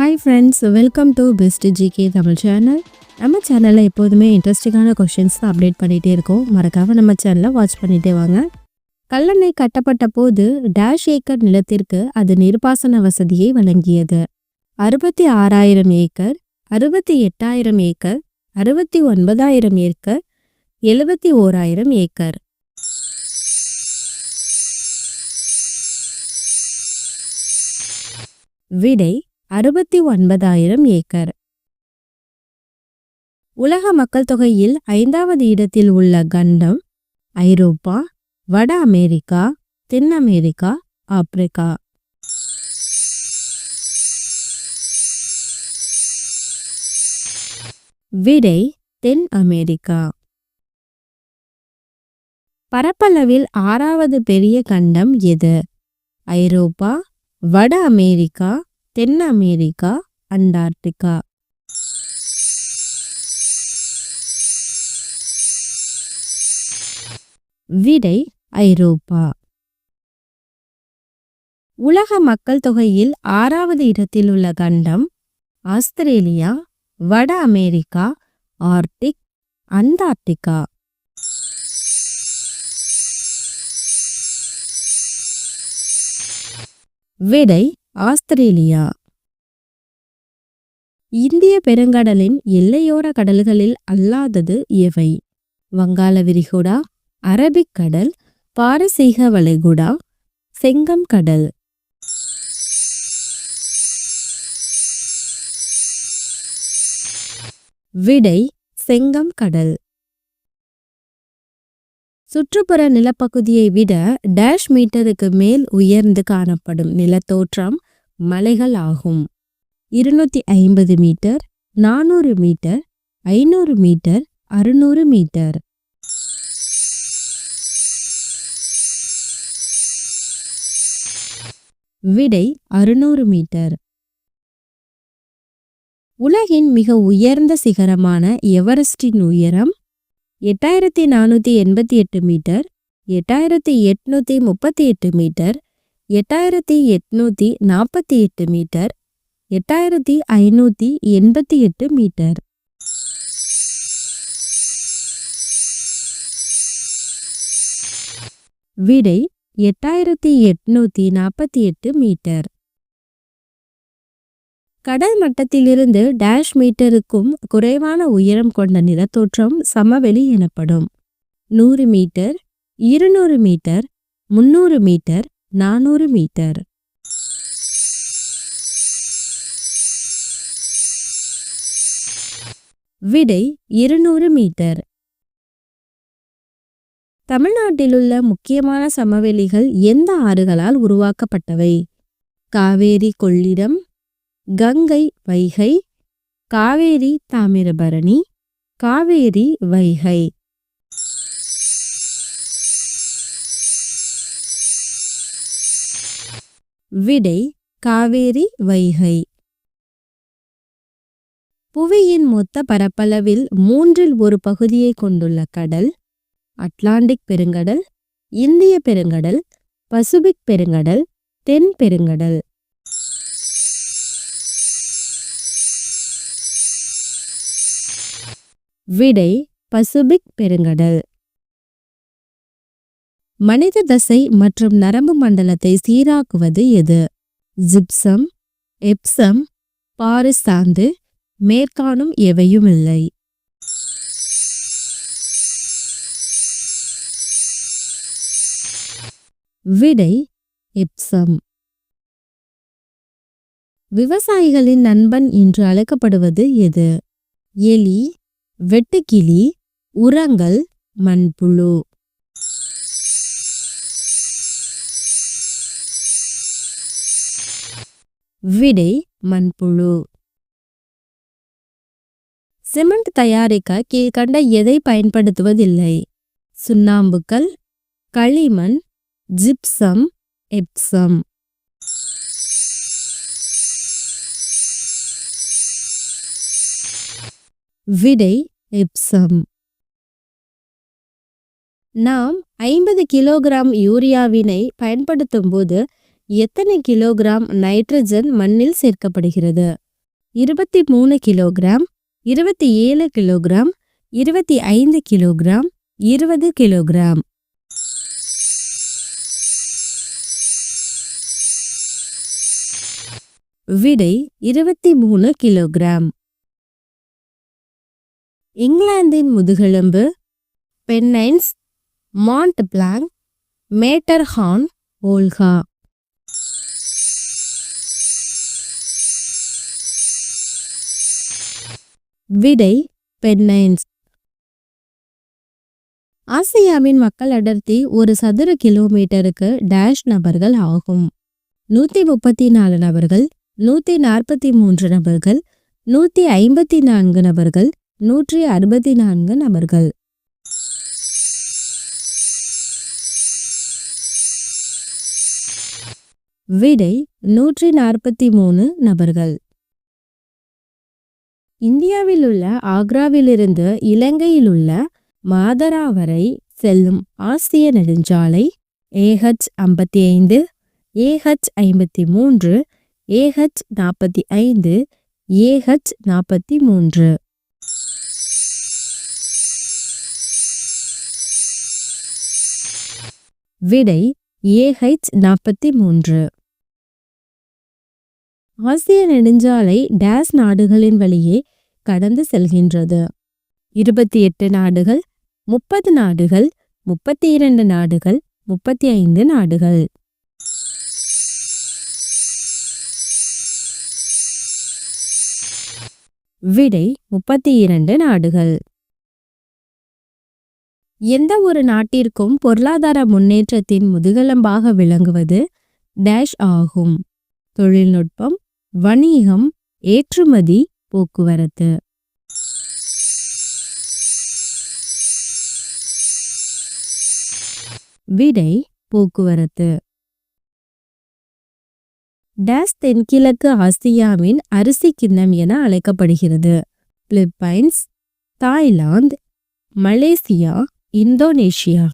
Hi friends, welcome to best GK Tamil channel. நம்ம சேனலில் எப்போதுமே இன்ட்ரெஸ்டிங்கான கொஷின்ஸ் தான் அப்டேட் பண்ணிகிட்டே இருக்கோம். மறக்காமல் நம்ம சேனலை வாட்ச் பண்ணிகிட்டே வாங்க. கல்லணை கட்டப்பட்ட போது டேஷ் ஏக்கர் நிலத்திற்கு அது நீர்ப்பாசன வசதியை வழங்கியது. 66,000 ஏக்கர், 68,000 ஏக்கர், 69,000 ஏக்கர், 71,000 ஏக்கர். விடை 69,000 ஏக்கர். உலக மக்கள் தொகையில் 5வது இடத்தில் உள்ள கண்டம் ஐரோப்பா, வட அமெரிக்கா, தென் அமெரிக்கா, ஆப்பிரிக்கா. விடை தென் அமெரிக்கா. பரப்பளவில் 6வது பெரிய கண்டம் எது? ஐரோப்பா, வட அமெரிக்கா, தென் அமெரிக்கா, அண்டார்டிகா. விடை ஐரோப்பா. உலக மக்கள் தொகையில் 6வது இடத்தில் உள்ள கண்டம் ஆஸ்திரேலியா, வட அமெரிக்கா, ஆர்டிக், அண்டார்டிகா. விடை ஆஸ்திரேலியா. இந்திய பெருங்கடலின் எல்லையோர கடல்களில் அல்லாதது எவை? வங்காள விரிகுடா, அரபிக் கடல், பாரசீக வளைகுடா, செங்கம் கடல். விடை செங்கம் கடல். சுற்றுப்புற நிலப்பகுதியை விட டேஷ் மீட்டருக்கு மேல் உயர்ந்து காணப்படும் நிலத்தோற்றம் மலைகள் ஆகும். 250 மீட்டர், 400 மீட்டர், 500 மீட்டர், 600 மீட்டர். விடை 600 மீட்டர். உலகின் மிக உயர்ந்த சிகரமான எவரெஸ்டின் உயரம் 8,488 மீட்டர், 8,838 மீட்டர், 8,848 மீட்டர், 8,588 மீட்டர். விடை 8,848 மீட்டர். கடல் மட்டத்திலிருந்து டேஷ் மீட்டருக்கும் குறைவான உயரம் கொண்ட நிலத்தோற்றம் சமவெளி எனப்படும். 100 மீட்டர், 200 மீட்டர், 300 மீட்டர், 400 மீட்டர். விடை 200 மீட்டர். தமிழ்நாட்டிலுள்ள முக்கியமான சமவெளிகள் எந்த ஆறுகளால் உருவாக்கப்பட்டவை? காவேரி கொள்ளிடம், கங்கை வைகை, காவேரி தாமிரபரணி, காவேரி வைகை. விடை காவேரி வைகை. புவியின் மொத்த பரப்பளவில் 1/3 ஒரு பகுதியை கொண்டுள்ள கடல் அட்லாண்டிக் பெருங்கடல், இந்திய பெருங்கடல், பசிபிக் பெருங்கடல், தென் பெருங்கடல். விடை பசிபிக் பெருங்கடல். மனித தசை மற்றும் நரம்பு மண்டலத்தை சீராக்குவது எது? ஜிப்சம், எப்சம், பாரிஸ் சாந்து, மேற்காணும் எவையும் இல்லை. விடை எப்சம். விவசாயிகளின் நண்பன் என்று அழைக்கப்படுவது எது? எலி, வெட்டுக்கிளி, உரங்கள், மண்புழு. விடை மண்புழு. சிமெண்ட் தயாரிக்க கீழ்கண்ட எதை பயன்படுத்துவதில்லை? சுண்ணாம்புக்கல், களிமண், ஜிப்சம், எப்சம். விடை எப்சம். நாம் 50 கிலோகிராம் யூரியாவினை பயன்படுத்தும் போது எத்தனை கிலோகிராம் நைட்ரஜன் மண்ணில் சேர்க்கப்படுகிறது? 23 கிலோகிராம், 27 கிலோகிராம், 25 கிலோகிராம், 20 கிலோகிராம். விடை 23 கிலோகிராம். இங்கிலாந்தின் முதுகெலும்பு பென்னைன்ஸ், மாண்ட் பிளாங்க், மேட்டர்ஹார்ன், ஓல்கா. விடை பென்னைன்ஸ். ஆசியாவின் மக்கள் அடர்த்தி ஒரு சதுர கிலோமீட்டருக்கு டேஷ் நபர்கள் ஆகும். 134 நபர்கள், 143 நபர்கள், 154 நபர்கள், 164 நபர்கள். விடை 143 நபர்கள். இந்தியாவில் உள்ள ஆக்ராவிலிருந்து இலங்கையில் உள்ள மாதரா வரை செல்லும் ஆசிய நெடுஞ்சாலை AH-55, AH-53, AH-45, AH-43. விடை AH-43. ஆசிய நெடுஞ்சாலை டேஸ் நாடுகளின் வழியே கடந்து செல்கின்றது. 28 நாடுகள், 30 நாடுகள், 32 நாடுகள், 35 நாடுகள். விடை 32 நாடுகள். எந்த ஒரு நாட்டிற்கும் பொருளாதார முன்னேற்றத்தின் முதுகெலும்பாக விளங்குவது டேஷ் ஆகும். தொழில்நுட்பம், வணிகம், ஏற்றுமதி, போக்குவரத்து. விடை போக்குவரத்து. டேஸ் தென்கிழக்கு ஆசியாவின் அரிசி கிண்ணம் என அழைக்கப்படுகிறது. Philippines, Thailand, Malaysia, Indonesia.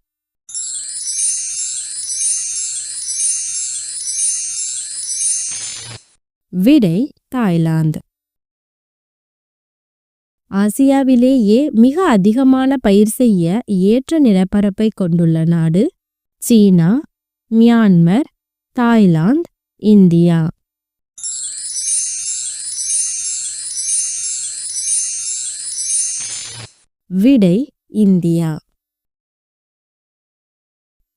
விடை தாய்லாந்து. ஆசியாவிலேயே மிக அதிகமான பயிர் செய்ய ஏற்ற நிலப்பரப்பை கொண்டுள்ள நாடு சீனா, மியான்மர், தாய்லாந்து, இந்தியா. விடை இந்தியா.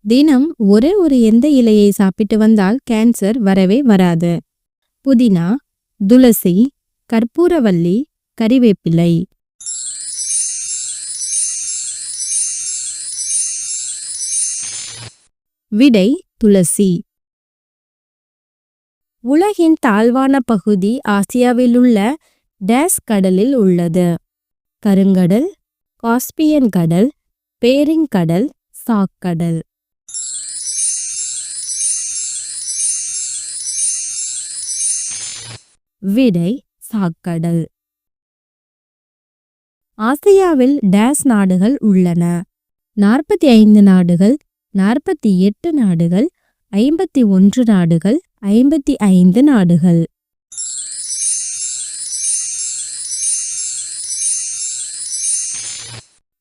தினம் ஒரே ஒரு எந்த இலையை சாப்பிட்டு வந்தால் கேன்சர் வரவே வராது? புதினா, துளசி, கற்பூரவள்ளி, கறிவேப்பிலை. விடை துளசி. உலகின் தாழ்வான பகுதி ஆசியாவிலுள்ள டேஸ் கடலில் உள்ளது. கருங்கடல், காஸ்பியன் கடல், பேரிங் கடல், சாக் கடல். விடை சாக்கடல். ஆசியாவில் டேஸ் நாடுகள் உள்ளன. 45 நாடுகள், 48 நாடுகள், 51 நாடுகள், 55 நாடுகள்.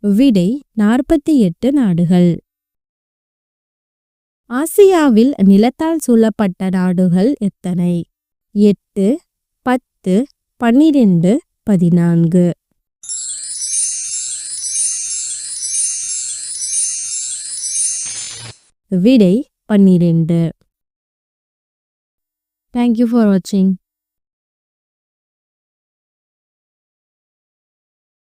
விடை 48 நாடுகள். ஆசியாவில் நிலத்தால் சூழப்பட்ட நாடுகள் எத்தனை? 8, 10, 12, 14. விடை 12. Thank you for watching.